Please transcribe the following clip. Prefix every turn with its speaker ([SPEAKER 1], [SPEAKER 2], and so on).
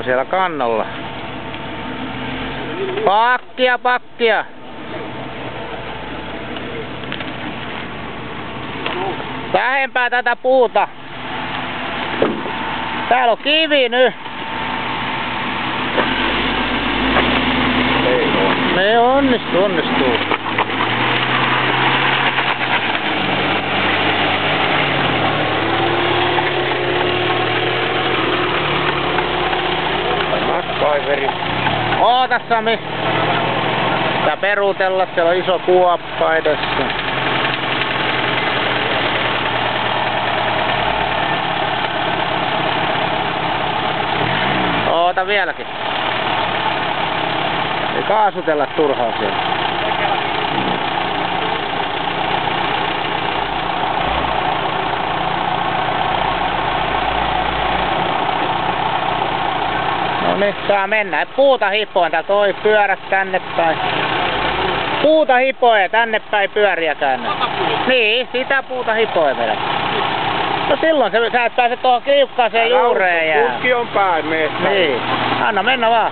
[SPEAKER 1] siellä kannalla. Pakkia! Lähempää tätä puuta. Täällä on kivi nyt. Me onnistuu. Oota Sami. Tää peruutella, siellä on iso kuoppa edessä. Oota vieläkin. Ei kaasutella turhaan siellä. No niin, saa mennä. Puuta hipoen, tää toi pyörät tänne päin. Puuta hipoen, tänne päin pyöriä käännä. Niin, sitä puuta hipoen vedä. No silloin sä et pääse tuohon kiukkaaseen juureen jää.
[SPEAKER 2] Putki on päin mehtä.
[SPEAKER 1] Niin, anna mennä vaan.